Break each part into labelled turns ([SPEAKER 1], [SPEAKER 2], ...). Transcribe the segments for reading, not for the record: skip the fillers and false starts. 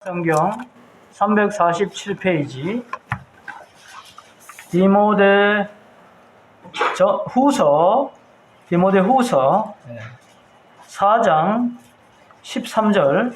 [SPEAKER 1] 성경 347페이지 디모데 후서 4장 13절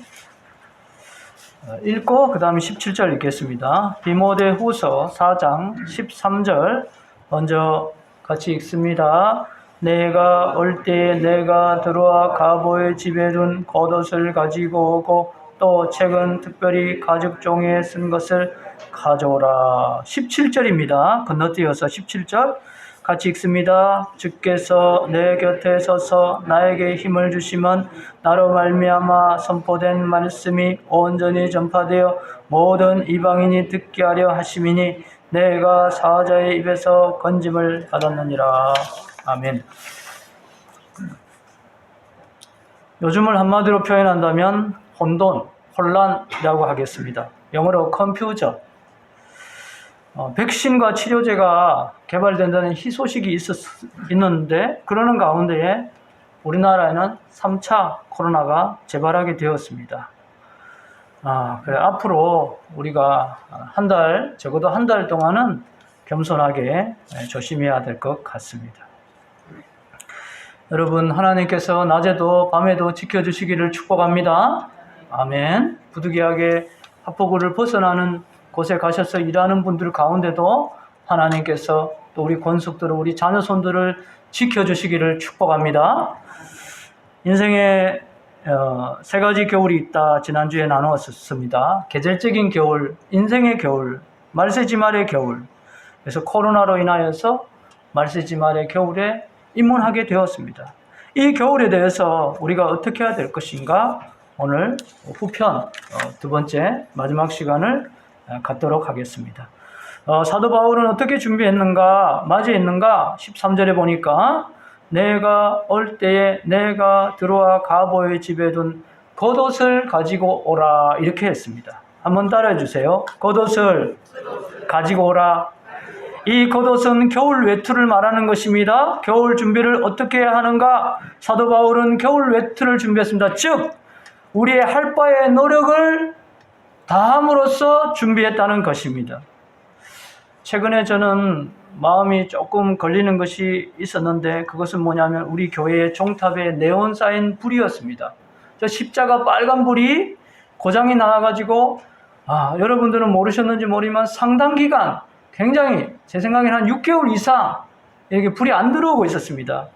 [SPEAKER 1] 읽고 그 다음에 17절 읽겠습니다. 디모데 후서 4장 13절 먼저 같이 읽습니다. 내가 올 때에 내가 들어와 가보의 집에 둔 겉옷을 가지고 오고 또 책은 특별히 가죽 종이에 쓴 것을 가져오라. 17절입니다. 건너뛰어서 17절 같이 읽습니다. 주께서 내 곁에 서서 나에게 힘을 주시면 나로 말미암아 선포된 말씀이 온전히 전파되어 모든 이방인이 듣게 하려 하심이니 내가 사자의 입에서 건짐을 받았느니라. 아멘. 요즘을 한마디로 표현한다면 혼란이라고 하겠습니다. 영어로 confusion. 백신과 치료제가 개발된다는 희소식이 있는데 그러는 가운데에 우리나라에는 3차 코로나가 재발하게 되었습니다. 그래 앞으로 우리가 적어도 한 달 동안은 겸손하게 조심해야 될 것 같습니다. 여러분, 하나님께서 낮에도 밤에도 지켜주시기를 축복합니다. 아멘. 부득이하게 합포구를 벗어나는 곳에 가셔서 일하는 분들 가운데도 하나님께서 또 우리 권속들을, 우리 자녀손들을 지켜주시기를 축복합니다. 인생에 세 가지 겨울이 있다 지난주에 나누었습니다. 계절적인 겨울, 인생의 겨울, 말세지말의 겨울. 그래서 코로나로 인하여서 말세지말의 겨울에 입문하게 되었습니다. 이 겨울에 대해서 우리가 어떻게 해야 될 것인가? 오늘 후편 두 번째 마지막 시간을 갖도록 하겠습니다. 사도 바울은 어떻게 준비했는가, 맞이했는가? 13절에 보니까 내가 올 때에 내가 들어와 가보의 집에 둔 겉옷을 가지고 오라 이렇게 했습니다. 한번 따라해 주세요. 겉옷을 가지고 오라. 이 겉옷은 겨울 외투를 말하는 것입니다. 겨울 준비를 어떻게 해야 하는가? 사도 바울은 겨울 외투를 준비했습니다. 즉 우리의 할 바의 노력을 다함으로써 준비했다는 것입니다. 최근에 저는 마음이 조금 걸리는 것이 있었는데 그것은 뭐냐면 우리 교회의 종탑에 네온 사인 불이었습니다. 저 십자가 빨간 불이 고장이 나가지고 여러분들은 모르셨는지 모르지만 상당 기간 굉장히 제 생각에는 한 6개월 이상 이렇게 불이 안 들어오고 있었습니다.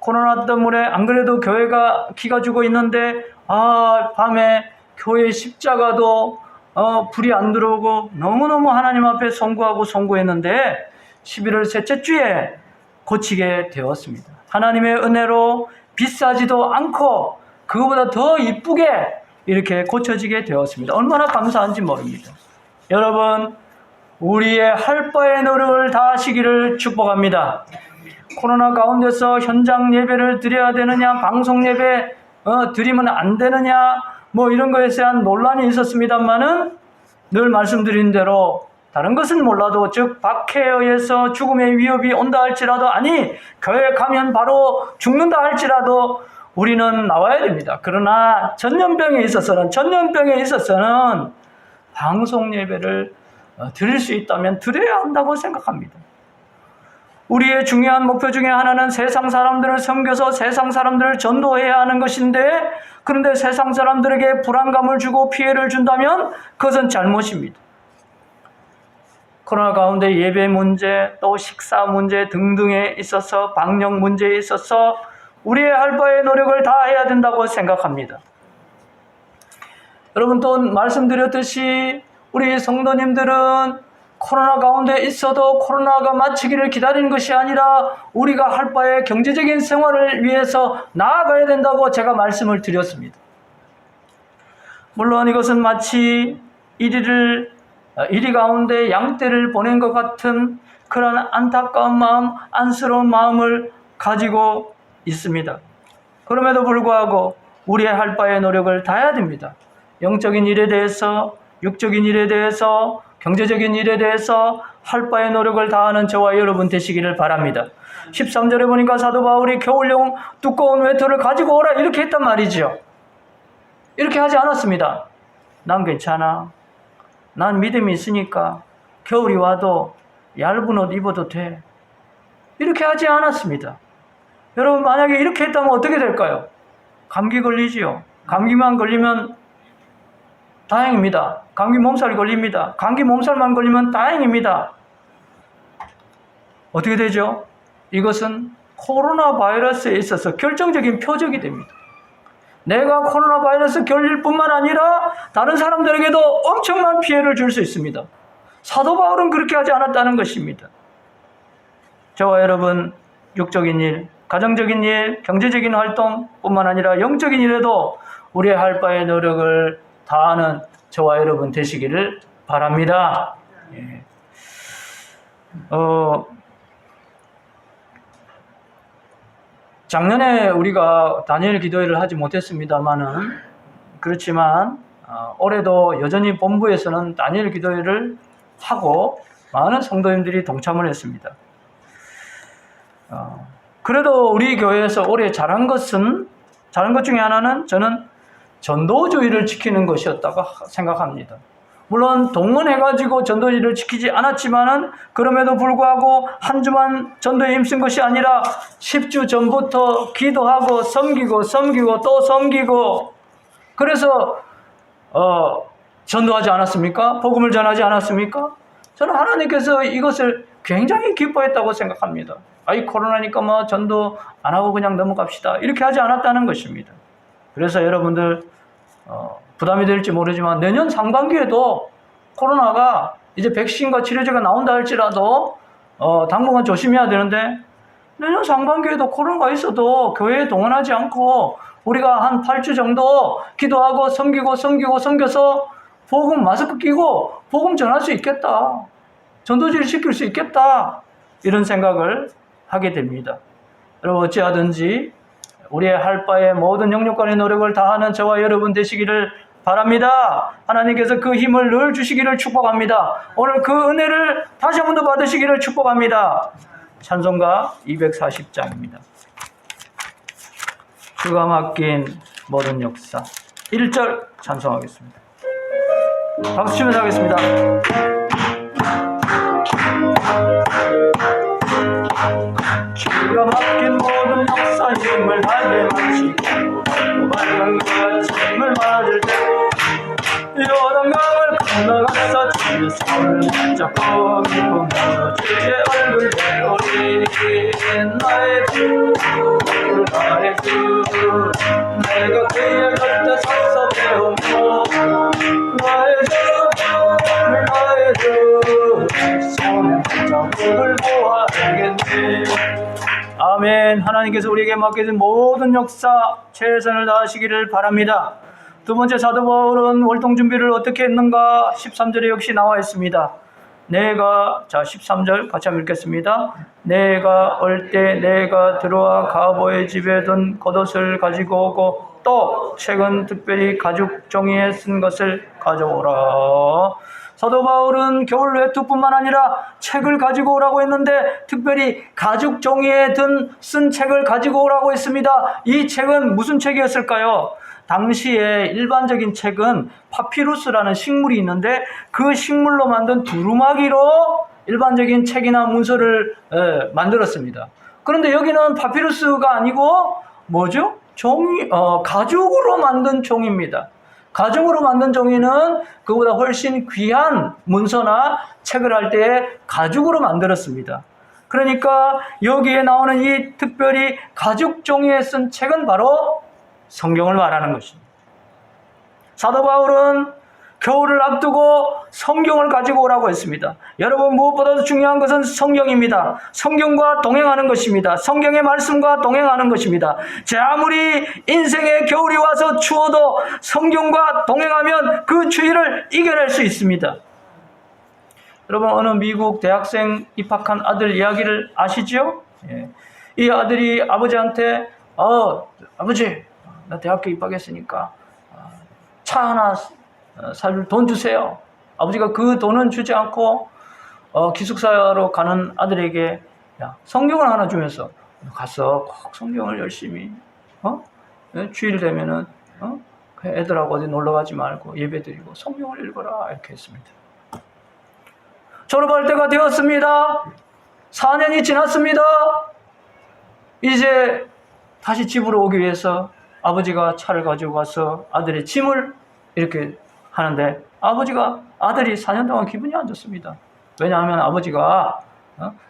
[SPEAKER 1] 코로나 때문에 안 그래도 교회가 기가 죽어 있는데 밤에 교회 십자가도 불이 안 들어오고 너무너무 하나님 앞에 송구했는데 11월 셋째 주에 고치게 되었습니다. 하나님의 은혜로 비싸지도 않고 그거보다 더 이쁘게 이렇게 고쳐지게 되었습니다. 얼마나 감사한지 모릅니다. 여러분, 우리의 할 바의 노력을 다하시기를 축복합니다. 코로나 가운데서 현장 예배를 드려야 되느냐, 방송 예배 드리면 안 되느냐, 이런 것에 대한 논란이 있었습니다만은 늘 말씀드린 대로 다른 것은 몰라도 즉 박해에 의해서 죽음의 위협이 온다 할지라도 교회에 가면 바로 죽는다 할지라도 우리는 나와야 됩니다. 그러나 전염병에 있어서는 방송 예배를 드릴 수 있다면 드려야 한다고 생각합니다. 우리의 중요한 목표 중에 하나는 세상 사람들을 섬겨서 세상 사람들을 전도해야 하는 것인데 그런데 세상 사람들에게 불안감을 주고 피해를 준다면 그것은 잘못입니다. 코로나 가운데 예배 문제 또 식사 문제 등등에 있어서 방역 문제에 있어서 우리의 할 바의 노력을 다해야 된다고 생각합니다. 여러분 또 말씀드렸듯이 우리 성도님들은 코로나 가운데 있어도 코로나가 마치기를 기다리는 것이 아니라 우리가 할 바의 경제적인 생활을 위해서 나아가야 된다고 제가 말씀을 드렸습니다. 물론 이것은 마치 이리 가운데 양떼를 보낸 것 같은 그런 안타까운 마음, 안쓰러운 마음을 가지고 있습니다. 그럼에도 불구하고 우리의 할 바의 노력을 다해야 됩니다. 영적인 일에 대해서, 육적인 일에 대해서, 경제적인 일에 대해서 할 바의 노력을 다하는 저와 여러분 되시기를 바랍니다. 13절에 보니까 사도 바울이 겨울용 두꺼운 외투를 가지고 오라 이렇게 했단 말이죠. 이렇게 하지 않았습니다. 난 괜찮아. 난 믿음이 있으니까 겨울이 와도 얇은 옷 입어도 돼. 이렇게 하지 않았습니다. 여러분, 만약에 이렇게 했다면 어떻게 될까요? 감기 걸리지요. 감기만 걸리면 다행입니다. 감기 몸살 걸립니다. 감기 몸살만 걸리면 다행입니다. 어떻게 되죠? 이것은 코로나 바이러스에 있어서 결정적인 표적이 됩니다. 내가 코로나 바이러스 걸릴 뿐만 아니라 다른 사람들에게도 엄청난 피해를 줄 수 있습니다. 사도 바울은 그렇게 하지 않았다는 것입니다. 저와 여러분, 육적인 일, 가정적인 일, 경제적인 활동 뿐만 아니라 영적인 일에도 우리의 할 바의 노력을 다하는 저와 여러분 되시기를 바랍니다. 예. 작년에 우리가 다니엘 기도회를 하지 못했습니다만은, 그렇지만 올해도 여전히 본부에서는 다니엘 기도회를 하고 많은 성도님들이 동참을 했습니다. 그래도 우리 교회에서 올해 잘한 것 중에 하나는 저는 전도주의를 지키는 것이었다고 생각합니다. 물론 동원해가지고 전도주의를 지키지 않았지만은 그럼에도 불구하고 한 주만 전도에 힘쓴 것이 아니라 10주 전부터 기도하고 섬기고 또 섬기고, 그래서 전도하지 않았습니까? 복음을 전하지 않았습니까? 저는 하나님께서 이것을 굉장히 기뻐했다고 생각합니다. 아이, 코로나니까 뭐 전도 안 하고 그냥 넘어갑시다, 이렇게 하지 않았다는 것입니다. 그래서 여러분들 부담이 될지 모르지만 내년 상반기에도 코로나가 이제 백신과 치료제가 나온다 할지라도 당분간 조심해야 되는데, 내년 상반기에도 코로나가 있어도 교회에 동원하지 않고 우리가 한 8주 정도 기도하고 섬겨서 복음 마스크 끼고 복음 전할 수 있겠다, 전도지를 시킬 수 있겠다, 이런 생각을 하게 됩니다. 여러분, 어찌하든지 우리의 할 바의 모든 영역간의 노력을 다하는 저와 여러분 되시기를 바랍니다. 하나님께서 그 힘을 늘 주시기를 축복합니다. 오늘 그 은혜를 다시 한 번 더 받으시기를 축복합니다. 찬송가 240장입니다. 주가 맡긴 모든 역사 1절 찬송하겠습니다. 박수 치면서 하겠습니다. 주가 맡긴 모든 역사 힘을 다해 마치고 발광과 힘을 맞을 때 요단강을 건너가서 주의 손을 붙잡고 기쁨으로 주의 얼굴 배우리. 나의 주 나의 주 내가 그의 곁에 서서 배우며 나의 주 손에 자국을 보아 알겠네. 아멘. 하나님께서 우리에게 맡겨진 모든 역사 최선을 다하시기를 바랍니다. 두 번째, 사도 바울은 월동 준비를 어떻게 했는가? 13절에 역시 나와 있습니다. 13절 같이 한번 읽겠습니다. 내가 올 때 내가 들어와 가보의 집에 둔 겉옷을 가지고 오고 또 책은 특별히 가죽 종이에 쓴 것을 가져오라. 사도 바울은 겨울 외투뿐만 아니라 책을 가지고 오라고 했는데 특별히 가죽 종이에 쓴 책을 가지고 오라고 했습니다. 이 책은 무슨 책이었을까요? 당시에 일반적인 책은 파피루스라는 식물이 있는데 그 식물로 만든 두루마기로 일반적인 책이나 문서를 만들었습니다. 그런데 여기는 파피루스가 아니고 뭐죠? 가죽으로 만든 종입니다. 가죽으로 만든 종이는 그보다 훨씬 귀한 문서나 책을 할 때 가죽으로 만들었습니다. 그러니까 여기에 나오는 이 특별히 가죽 종이에 쓴 책은 바로 성경을 말하는 것입니다. 사도 바울은 겨울을 앞두고 성경을 가지고 오라고 했습니다. 여러분, 무엇보다도 중요한 것은 성경입니다. 성경과 동행하는 것입니다. 성경의 말씀과 동행하는 것입니다. 제 아무리 인생에 겨울이 와서 추워도 성경과 동행하면 그 추위를 이겨낼 수 있습니다. 여러분, 어느 미국 대학생 입학한 아들 이야기를 아시죠? 예. 이 아들이 아버지한테 아버지, 나 대학교 입학했으니까 차 하나 살 돈 주세요. 아버지가 그 돈은 주지 않고 기숙사로 가는 아들에게 성경을 하나 주면서 가서 꼭 성경을 열심히 주일 되면은 애들하고 어디 놀러 가지 말고 예배드리고 성경을 읽어라 이렇게 했습니다. 졸업할 때가 되었습니다. 4년이 지났습니다. 이제 다시 집으로 오기 위해서 아버지가 차를 가지고 가서 아들의 짐을 이렇게 하는데 아들이 4년 동안 기분이 안 좋습니다. 왜냐하면 아버지가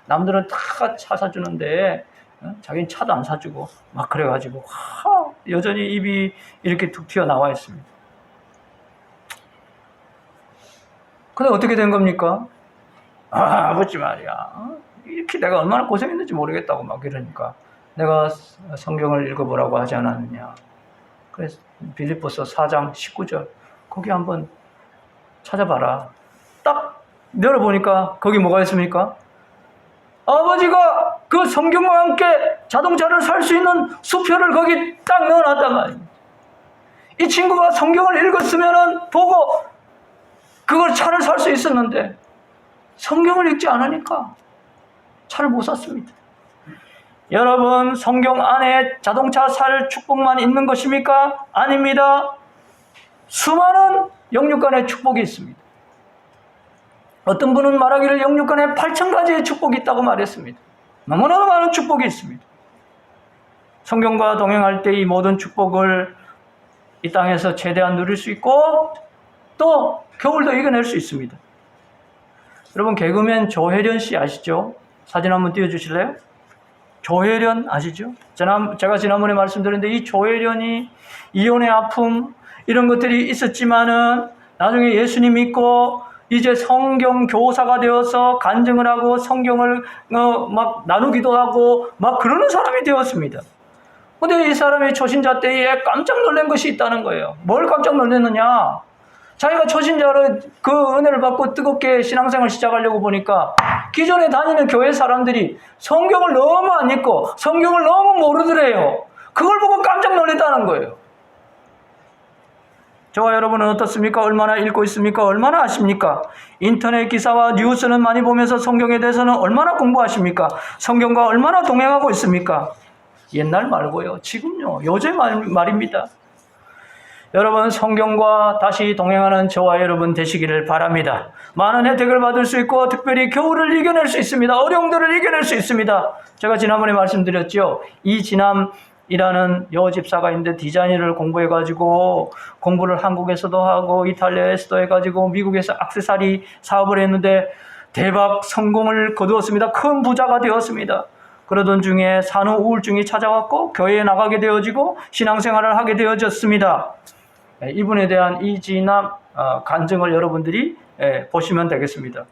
[SPEAKER 1] 남들은 다 차 사주는데 자기는 차도 안 사주고 막 그래가지고 여전히 입이 이렇게 툭 튀어나와 있습니다. 근데 어떻게 된 겁니까? 아버지 말이야, 이렇게 내가 얼마나 고생했는지 모르겠다고 막 이러니까 내가 성경을 읽어보라고 하지 않았느냐. 그래서 빌립보서 4장 19절 거기 한번 찾아봐라. 딱 열어보니까 거기 뭐가 있습니까? 아버지가 그 성경과 함께 자동차를 살 수 있는 수표를 거기 딱 넣어놨단 말입니다. 이 친구가 성경을 읽었으면 보고 그걸 차를 살 수 있었는데 성경을 읽지 않으니까 차를 못 샀습니다. 여러분, 성경 안에 자동차 살 축복만 있는 것입니까? 아닙니다. 수많은 영육간의 축복이 있습니다. 어떤 분은 말하기를 영육간에 8,000가지의 축복이 있다고 말했습니다. 너무나 많은 축복이 있습니다. 성경과 동행할 때 이 모든 축복을 이 땅에서 최대한 누릴 수 있고 또 겨울도 이겨낼 수 있습니다. 여러분, 개그맨 조혜련 씨 아시죠? 사진 한번 띄워주실래요? 조혜련 아시죠? 제가 지난번에 말씀드렸는데 이 조혜련이 이혼의 아픔 이런 것들이 있었지만은 나중에 예수님 믿고 이제 성경 교사가 되어서 간증을 하고 성경을 막 나누기도 하고 막 그러는 사람이 되었습니다. 근데 이 사람이 초신자 때에 깜짝 놀란 것이 있다는 거예요. 뭘 깜짝 놀랐느냐? 자기가 초신자로 그 은혜를 받고 뜨겁게 신앙생활 시작하려고 보니까 기존에 다니는 교회 사람들이 성경을 너무 안 읽고 성경을 너무 모르더래요. 그걸 보고 깜짝 놀랐다는 거예요. 저와 여러분은 어떻습니까? 얼마나 읽고 있습니까? 얼마나 아십니까? 인터넷 기사와 뉴스는 많이 보면서 성경에 대해서는 얼마나 공부하십니까? 성경과 얼마나 동행하고 있습니까? 옛날 말고요. 지금요. 요즘 말입니다. 여러분, 성경과 다시 동행하는 저와 여러분 되시기를 바랍니다. 많은 혜택을 받을 수 있고 특별히 겨울을 이겨낼 수 있습니다. 어려움들을 이겨낼 수 있습니다. 제가 지난번에 말씀드렸죠. 이진남이라는 여집사가 있는데 디자인을 공부해가지고 공부를 한국에서도 하고 이탈리아에서도 해가지고 미국에서 액세서리 사업을 했는데 대박 성공을 거두었습니다. 큰 부자가 되었습니다. 그러던 중에 산후 우울증이 찾아왔고 교회에 나가게 되어지고 신앙생활을 하게 되어졌습니다. 이분에 대한 이진남 간증을 여러분들이 보시면 되겠습니다.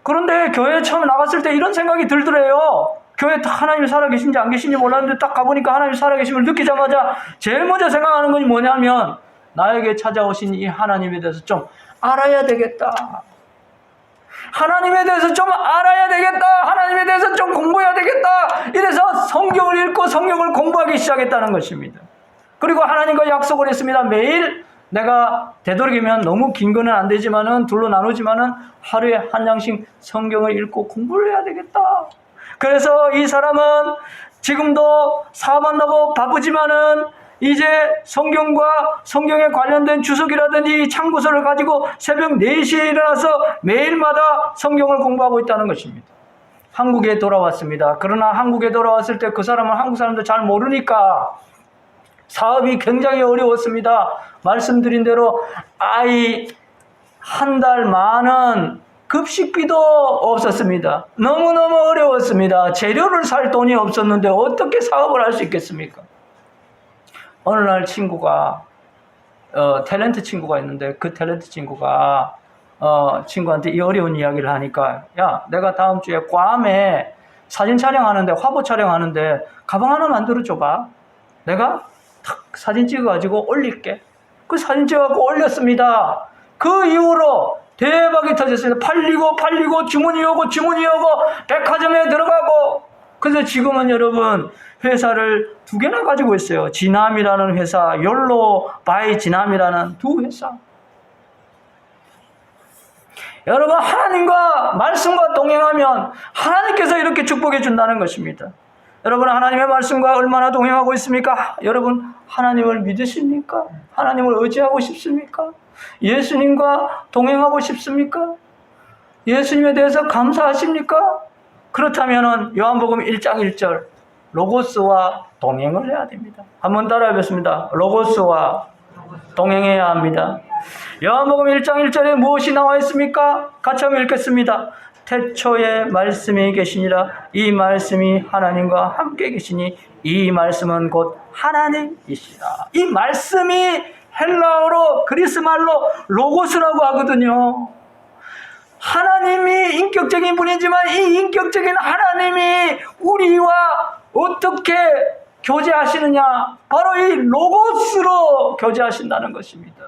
[SPEAKER 1] 그런데 교회에 처음 나갔을 때 이런 생각이 들더래요. 교회에 하나님이 살아계신지 안 계신지 몰랐는데 딱 가보니까 하나님이 살아계심을 느끼자마자 제일 먼저 생각하는 것이 뭐냐면 나에게 찾아오신 이 하나님에 대해서 좀 알아야 되겠다. 하나님에 대해서 좀 알아야 되겠다. 하나님에 대해서 좀 공부해야 되겠다. 이래서 성경을 읽고 성경을 공부하기 시작했다는 것입니다. 그리고 하나님과 약속을 했습니다. 매일 내가 되도록이면 너무 긴 거는 안 되지만은 둘로 나누지만은 하루에 한 장씩 성경을 읽고 공부를 해야 되겠다. 그래서 이 사람은 지금도 사업한다고 바쁘지만은 이제 성경과 성경에 관련된 주석이라든지 참고서를 가지고 새벽 4시에 일어나서 매일마다 성경을 공부하고 있다는 것입니다. 한국에 돌아왔습니다. 그러나 한국에 돌아왔을 때 그 사람은 한국 사람도 잘 모르니까 사업이 굉장히 어려웠습니다. 말씀드린 대로 아이 한 달 많은 급식비도 없었습니다. 너무너무 어려웠습니다. 재료를 살 돈이 없었는데 어떻게 사업을 할 수 있겠습니까? 어느 날 친구가 탤런트 친구가 있는데 그 탤런트 친구가 친구한테 이 어려운 이야기를 하니까 야, 내가 다음 주에 괌에 사진 촬영하는데 화보 촬영하는데 가방 하나 만들어 줘봐. 내가 탁 사진 찍어가지고 올릴게. 그 사진 찍어갖고 올렸습니다. 그 이후로 대박이 터졌습니다. 팔리고 주문이 오고 백화점에 들어가고. 그래서 지금은 여러분 회사를 2개나 가지고 있어요. 지남이라는 회사, 욜로 바이 지남이라는 2 회사. 여러분, 하나님과 말씀과 동행하면 하나님께서 이렇게 축복해 준다는 것입니다. 여러분 하나님의 말씀과 얼마나 동행하고 있습니까? 여러분 하나님을 믿으십니까? 하나님을 의지하고 싶습니까? 예수님과 동행하고 싶습니까? 예수님에 대해서 감사하십니까? 그렇다면 요한복음 1장 1절 로고스와 동행을 해야 됩니다. 한번 따라해보겠습니다. 로고스와 동행해야 합니다. 요한복음 1장 1절에 무엇이 나와 있습니까? 같이 한번 읽겠습니다. 태초에 말씀이 계시니라. 이 말씀이 하나님과 함께 계시니 이 말씀은 곧 하나님이시라. 이 말씀이 헬라어로 그리스말로 로고스라고 하거든요. 하나님이 인격적인 분이지만 이 인격적인 하나님이 우리와 어떻게 교제하시느냐? 바로 이 로고스로 교제하신다는 것입니다.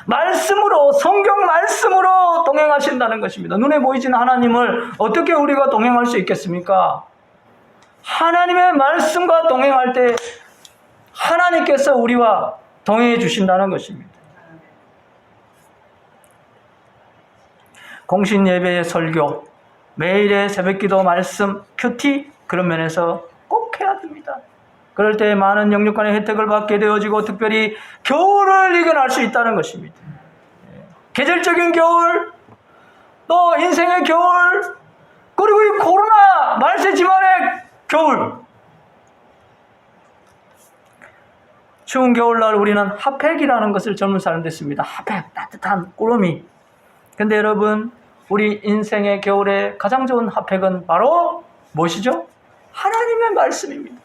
[SPEAKER 1] 말씀으로, 성경 말씀으로 동행하신다는 것입니다. 눈에 보이지는 하나님을 어떻게 우리가 동행할 수 있겠습니까? 하나님의 말씀과 동행할 때 하나님께서 우리와 동행해 주신다는 것입니다. 공식 예배의 설교, 매일의 새벽기도 말씀, 큐티 그런 면에서 꼭 해야 됩니다. 그럴 때 많은 영육간의 혜택을 받게 되어지고 특별히 겨울을 이겨낼 수 있다는 것입니다. 계절적인 겨울, 또 인생의 겨울, 그리고 이 코로나 말세 집안의 겨울. 추운 겨울날 우리는 핫팩이라는 것을 젊은 사람들 씁니다. 핫팩, 따뜻한 꾸러미. 근데 여러분, 우리 인생의 겨울에 가장 좋은 핫팩은 바로 무엇이죠? 하나님의 말씀입니다.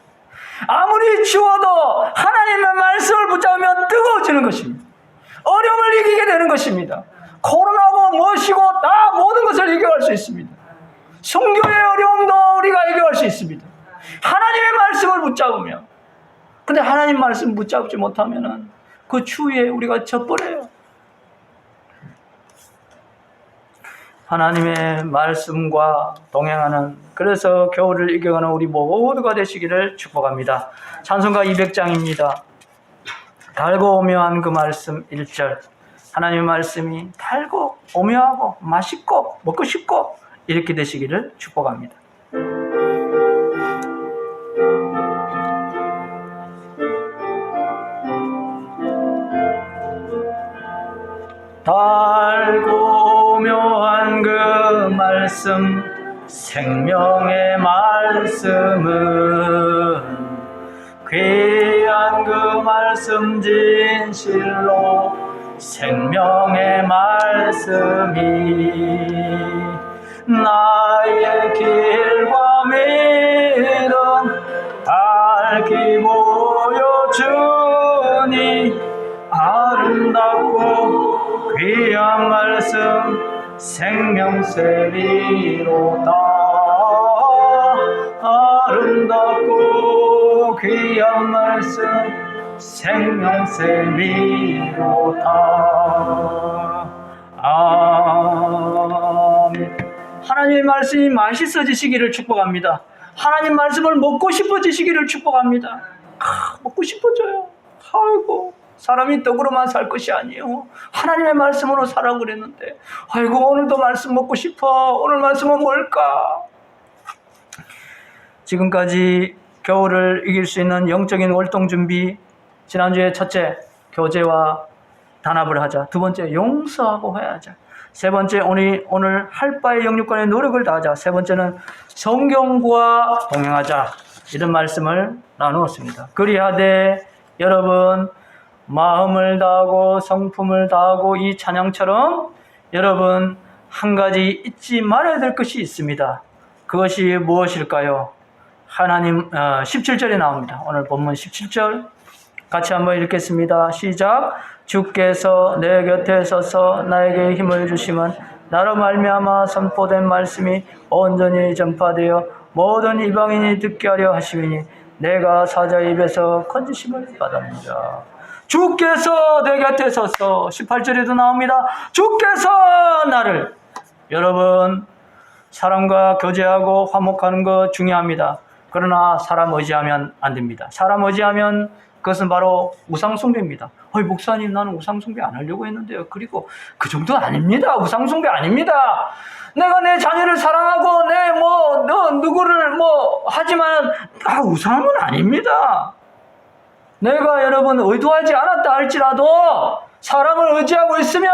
[SPEAKER 1] 아무리 추워도 하나님의 말씀을 붙잡으면 뜨거워지는 것입니다. 어려움을 이기게 되는 것입니다. 코로나고 무엇이고 다 모든 것을 이겨갈 수 있습니다. 순교의 어려움도 우리가 이겨갈 수 있습니다. 하나님의 말씀을 붙잡으면. 근데 하나님 말씀 붙잡지 못하면 그 추위에 우리가 젖버려요. 하나님의 말씀과 동행하는, 그래서 겨울을 이겨가는 우리 모두가 되시기를 축복합니다. 찬송가 200장입니다. 달고 오묘한 그 말씀 1절. 하나님의 말씀이 달고 오묘하고 맛있고 먹고 싶고 이렇게 되시기를 축복합니다. 달고 묘한 그 말씀, 생명의 말씀은 귀한 그 말씀 진실로 생명의 말씀이 나의 길과 믿음 밝히 보여주니 아름답고 귀한 말씀 생명세리로다. 아름답고 귀한 말씀 생명세리로다. 아멘. 하나님의 말씀이 맛있어지시기를 축복합니다. 하나님 말씀을 먹고 싶어지시기를 축복합니다. 먹고 싶어져요. 아이고, 사람이 떡으로만 살 것이 아니에요. 하나님의 말씀으로 살라고 그랬는데, 아이고 오늘도 말씀 먹고 싶어. 오늘 말씀은 뭘까? 지금까지 겨울을 이길 수 있는 영적인 월동 준비, 지난주에 첫째, 교제와 단합을 하자. 두 번째, 용서하고 회하자. 세 번째, 오늘 할 바의 영육간의 노력을 다하자. 세 번째는 성경과 동행하자. 이런 말씀을 나누었습니다. 그리하되 여러분 마음을 다하고 성품을 다하고 이 찬양처럼 여러분 한 가지 잊지 말아야 될 것이 있습니다. 그것이 무엇일까요? 하나님 17절에 나옵니다. 오늘 본문 17절 같이 한번 읽겠습니다. 시작. 주께서 내 곁에 서서 나에게 힘을 주심은 나로 말미암아 선포된 말씀이 온전히 전파되어 모든 이방인이 듣게 하려 하심이니 내가 사자의 입에서 건지심을 받았느니라. 주께서 내 곁에 서서 18절에도 나옵니다. 주께서 나를. 여러분 사람과 교제하고 화목하는 거 중요합니다. 그러나 사람 의지하면 안 됩니다. 사람 의지하면 그것은 바로 우상숭배입니다. 목사님, 나는 우상숭배 안 하려고 했는데요. 그리고 그 정도 아닙니다. 우상숭배 아닙니다. 내가 내 자녀를 사랑하고 누구를 하지만 우상은 아닙니다. 내가 여러분 의도하지 않았다 할지라도 사람을 의지하고 있으면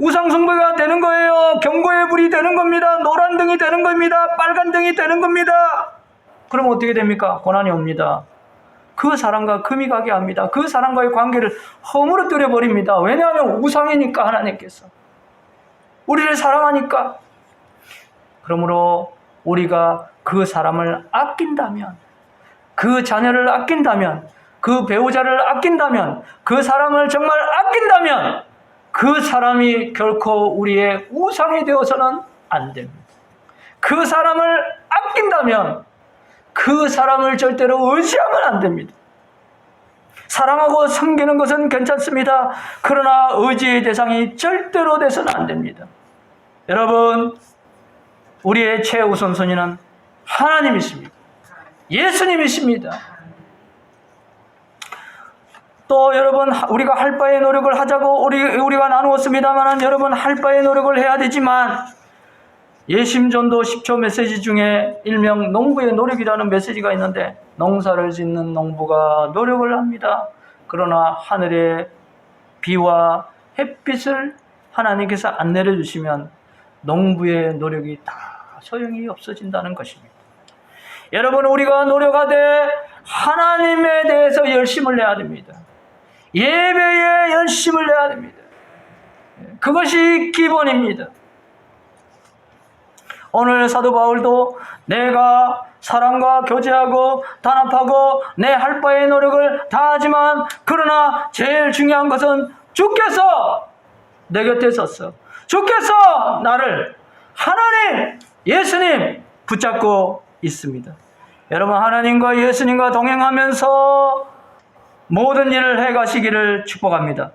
[SPEAKER 1] 우상숭배가 되는 거예요. 경고의 불이 되는 겁니다. 노란 등이 되는 겁니다. 빨간 등이 되는 겁니다. 그럼 어떻게 됩니까? 고난이 옵니다. 그 사람과 금이 가게 합니다. 그 사람과의 관계를 허물어뜨려 버립니다. 왜냐하면 우상이니까, 하나님께서 우리를 사랑하니까. 그러므로 우리가 그 사람을 아낀다면, 그 자녀를 아낀다면, 그 배우자를 아낀다면, 그 사람을 정말 아낀다면 그 사람이 결코 우리의 우상이 되어서는 안 됩니다. 그 사람을 아낀다면 그 사람을 절대로 의지하면 안 됩니다. 사랑하고 섬기는 것은 괜찮습니다. 그러나 의지의 대상이 절대로 돼서는 안 됩니다. 여러분, 우리의 최우선순위는 하나님이십니다. 예수님이십니다. 또 여러분, 우리가 할 바의 노력을 하자고 우리가 나누었습니다만, 여러분 할 바의 노력을 해야 되지만, 예심전도 10초 메시지 중에 일명 농부의 노력이라는 메시지가 있는데, 농사를 짓는 농부가 노력을 합니다. 그러나 하늘의 비와 햇빛을 하나님께서 안 내려주시면 농부의 노력이 다 소용이 없어진다는 것입니다. 여러분, 우리가 노력하되 하나님에 대해서 열심을 내야 됩니다. 예배에 열심을 내야 됩니다. 그것이 기본입니다. 오늘 사도 바울도 내가 사람과 교제하고 단합하고 내 할 바의 노력을 다하지만, 그러나 제일 중요한 것은 주께서 내 곁에 섰어. 주께서 나를, 하나님, 예수님 붙잡고 있습니다. 여러분, 하나님과 예수님과 동행하면서 모든 일을 해가시기를 축복합니다.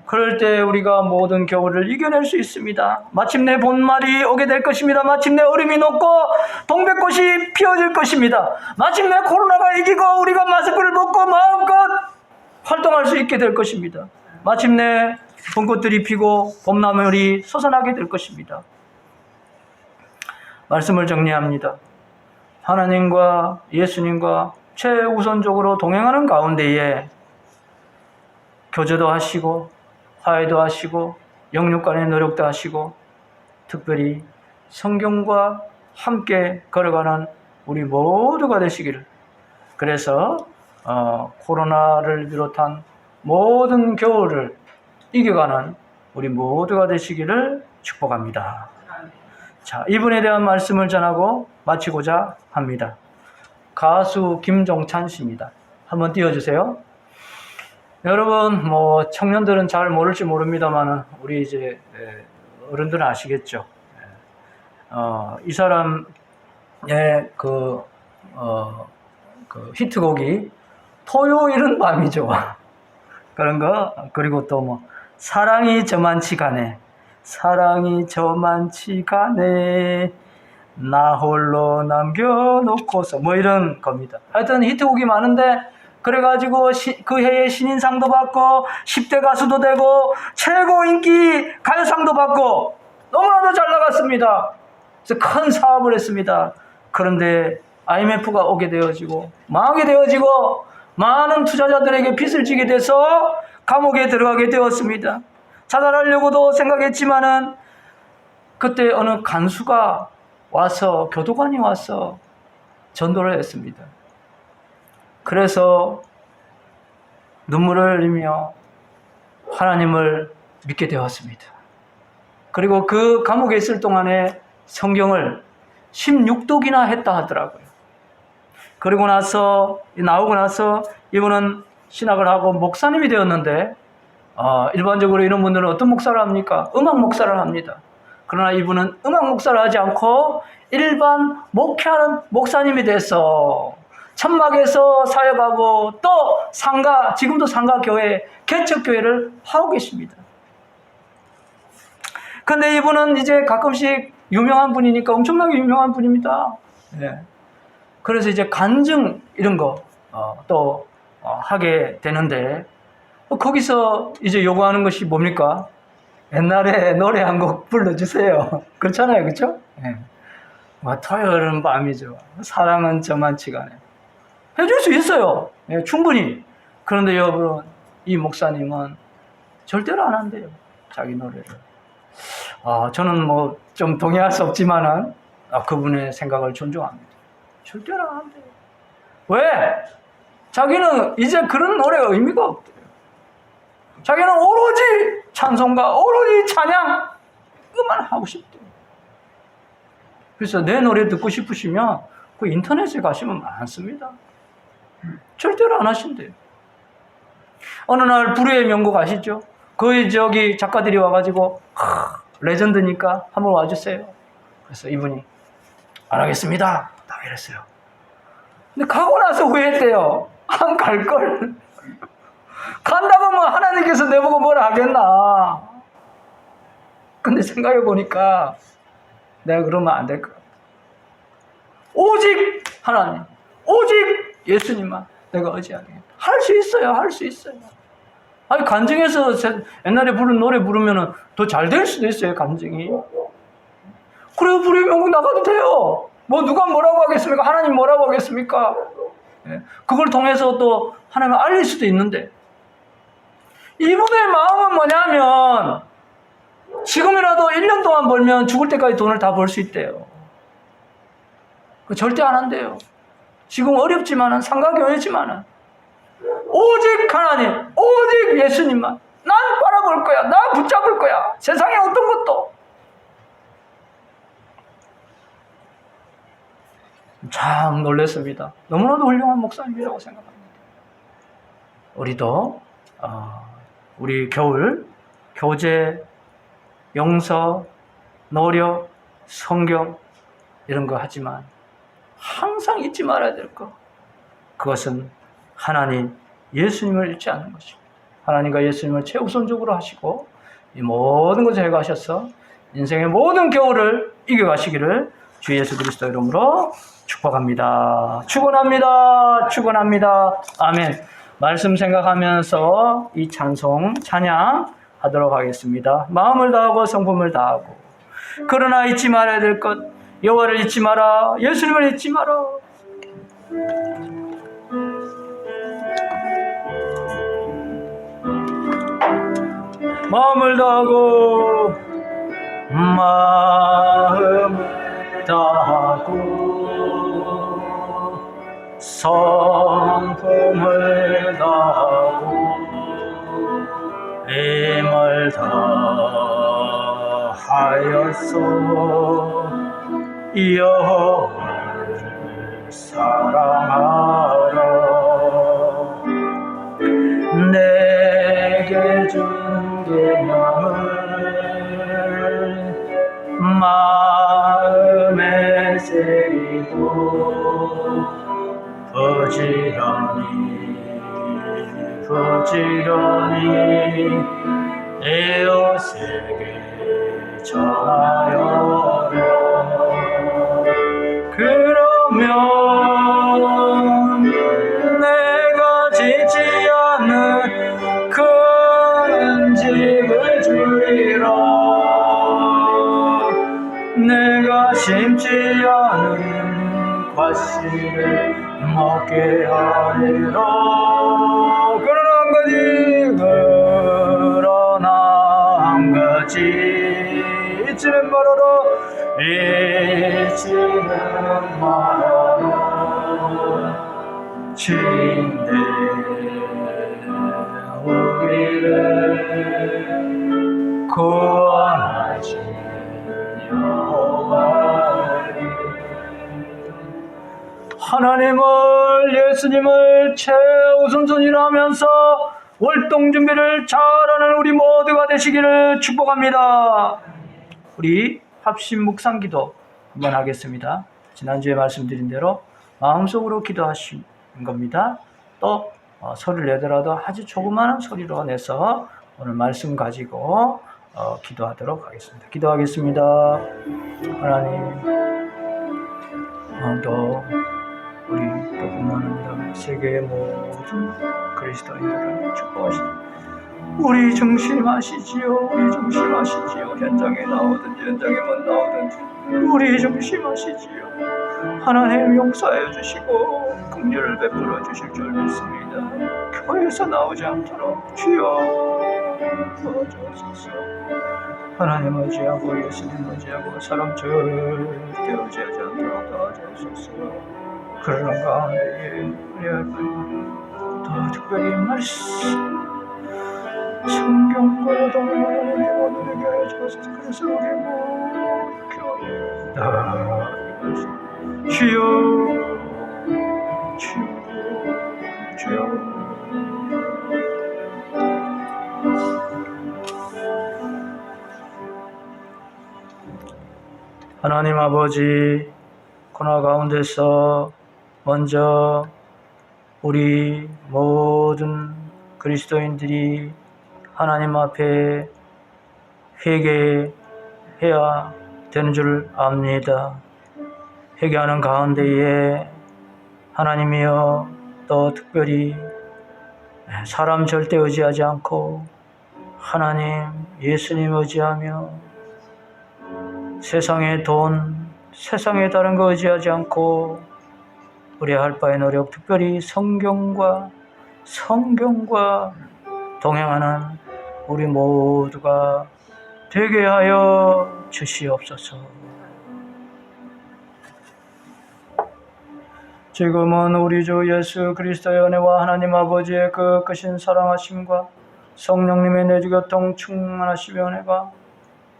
[SPEAKER 1] 그럴 때 우리가 모든 겨울을 이겨낼 수 있습니다. 마침내 봄날이 오게 될 것입니다. 마침내 얼음이 녹고 동백꽃이 피어질 것입니다. 마침내 코로나가 이기고 우리가 마스크를 벗고 마음껏 활동할 수 있게 될 것입니다. 마침내 봄꽃들이 피고 봄나물이 솟아나게 될 것입니다. 말씀을 정리합니다. 하나님과 예수님과 최우선적으로 동행하는 가운데에 교제도 하시고 화해도 하시고 영육 간의 노력도 하시고, 특별히 성경과 함께 걸어가는 우리 모두가 되시기를, 그래서 코로나를 비롯한 모든 겨울을 이겨가는 우리 모두가 되시기를 축복합니다. 자, 이분에 대한 말씀을 전하고 마치고자 합니다. 가수 김종찬 씨입니다. 한번 띄워주세요. 여러분, 청년들은 잘 모를지 모릅니다만, 우리 이제 어른들은 아시겠죠. 이 사람의 그 히트곡이 토요일은 밤이죠. 그런 거. 그리고 또 사랑이 저만치 가네, 사랑이 저만치 가네, 나 홀로 남겨놓고서, 이런 겁니다. 하여튼 히트곡이 많은데, 그래가지고 그 해에 신인상도 받고 10대 가수도 되고 최고 인기 가요상도 받고 너무나도 잘 나갔습니다. 그래서 큰 사업을 했습니다. 그런데 IMF가 오게 되어지고 망하게 되어지고 많은 투자자들에게 빚을 지게 돼서 감옥에 들어가게 되었습니다. 자살하려고도 생각했지만은 그때 어느 간수가 와서, 교도관이 와서 전도를 했습니다. 그래서 눈물을 흘리며 하나님을 믿게 되었습니다. 그리고 그 감옥에 있을 동안에 성경을 16독이나 했다 하더라고요. 그리고 나오고 나서 이분은 신학을 하고 목사님이 되었는데, 일반적으로 이런 분들은 어떤 목사를 합니까? 음악 목사를 합니다. 그러나 이분은 음악 목사를 하지 않고 일반 목회하는 목사님이 돼서 천막에서 사역하고, 또 지금도 상가교회, 개척교회를 하고 계십니다. 근데 이분은 이제 가끔씩 유명한 분이니까 엄청나게 유명한 분입니다. 네. 그래서 이제 간증 이런 거, 또 하게 되는데 거기서 이제 요구하는 것이 뭡니까? 옛날에 노래 한 곡 불러주세요. 그렇잖아요, 그렇죠? 네. 토요일은 밤이죠. 사랑은 저만치가 않아요. 해줄 수 있어요. 네, 충분히. 그런데 여러분, 이 목사님은 절대로 안 한대요. 자기 노래를. 저는 뭐 좀 동의할 수 없지만은 그분의 생각을 존중합니다. 절대로 안 한대요. 왜? 자기는 이제 그런 노래가 의미가 없대요. 자기는 오로지 찬송가, 오로지 찬양, 그만 하고 싶대요. 그래서 내 노래 듣고 싶으시면 그 인터넷에 가시면 많습니다. 절대로 안 하신대요. 어느 날 불후의 명곡 아시죠? 거기 저기 작가들이 와가지고 레전드니까 한번 와주세요. 그래서 이분이 안 하겠습니다. 딱 이랬어요. 근데 가고 나서 후회했대요. 안 갈걸. 간다고 뭐 하나님께서 내보고 뭐라 하겠나. 근데 생각해보니까 내가 그러면 안 될 것 같아. 오직 하나님, 오직 예수님만 내가 의지하겠다. 할 수 있어요. 할 수 있어요. 아니 간증해서 옛날에 부른 노래 부르면 더 잘 될 수도 있어요. 간증이. 그래요. 불의 명곡 나가도 돼요. 뭐 누가 뭐라고 하겠습니까? 하나님 뭐라고 하겠습니까? 그걸 통해서 또 하나님을 알릴 수도 있는데 이분의 마음은 뭐냐면 지금이라도 1년 동안 벌면 죽을 때까지 돈을 다 벌 수 있대요. 절대 안 한대요. 지금 어렵지만은 상가교회지만은 오직 하나님, 오직 예수님만 난 바라볼 거야. 나 붙잡을 거야. 세상에 어떤 것도. 참 놀랐습니다. 너무나도 훌륭한 목사님이라고 생각합니다. 우리도 우리 겨울 교제, 영서, 노력, 성경 이런 거 하지만 항상 잊지 말아야 될 것. 그것은 하나님, 예수님을 잊지 않는 것입니다. 하나님과 예수님을 최우선적으로 하시고 이 모든 것을 해가셔서 인생의 모든 겨울을 이겨가시기를 주 예수 그리스도 이름으로 축복합니다. 축원합니다. 축원합니다. 아멘. 말씀 생각하면서 이 찬송, 찬양 하도록 하겠습니다. 마음을 다하고 성품을 다하고 그러나 잊지 말아야 될 것, 여호와를 잊지 마라. 예수님을 잊지 마라. 마음을 다하고 마음을 다하고 성품을 다하고 힘을 다하여서 여호와를 사랑하라. 내게 준 계명을 마음에 새기고 부지런히 이웃에게 전하여라. 그러면 내가 짓지 않는 큰 집을 주리라. 내가 심지 않은 과실을 먹게 하리라. 그러나 한 가지 잊지는 말아라. 잊지는 말아라. 주인대 우리를 구원하신 여호와를, 하나님을 예수님을 최우선순위로 하면서 월동 준비를 잘하는 우리 모두가 되시기를 축복합니다. 우리 합심 묵상 기도 한번 하겠습니다. 지난주에 말씀드린 대로 마음속으로 기도하신 겁니다. 또 소리를 내더라도 아주 조그마한 소리로 내서 오늘 말씀 가지고 기도하도록 하겠습니다. 기도하겠습니다. 하나님, 오늘도 우리 뿐만 아니라 세계의 모든 그리스도인들을 축복하시고 우리 중심하시지요. 우리 중심하시지요. 현장에 나오든지 현장에 못 나오든지 우리 중심하시지요. 하나님 용서해 주시고 긍휼을 베풀어 주실 줄 믿습니다. 교회에서 나오지 않도록 주여 도와주옵소서. 하나님 의지하고 예수님 의지하고 사람 절대 의지하지 않도록 도와주옵소서. 그러는 가운데에 우리 하나님 더 특별히 말씀 성경과 동행하는 영혼들에게 하여 주옵소서. 그래서 우리 모든 교회 다 주여 주여 주여. 하나님 아버지, 고난 가운데서 먼저 우리 모든 그리스도인들이 하나님 앞에 회개해야 되는 줄 압니다. 회개하는 가운데에 하나님이여 또 특별히 사람 절대 의지하지 않고 하나님 예수님 의지하며 세상의 돈, 세상의 다른 거 의지하지 않고 우리 할 바의 노력, 특별히 성경과 동행하는 우리 모두가 되게 하여 주시옵소서. 지금은 우리 주 예수 그리스도의 은혜와 하나님 아버지의 그 크신 사랑하심과 성령님의 내주교통 충만하시며 은혜가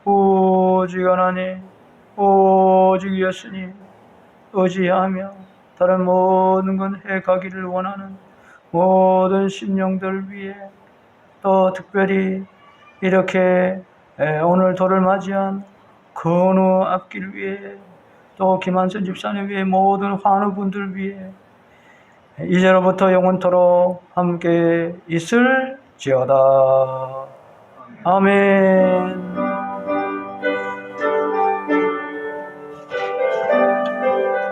[SPEAKER 1] 오직 하나님, 오직 예수님 의지하며 다른 모든 건 해가기를 원하는 모든 심령들 위해 또 특별히 이렇게 오늘 도를 맞이한 건우 앞길 위해 또 김한선 집사님 위해 모든 환우분들 위해 이제로부터 영원토록 함께 있을지어다. 아멘.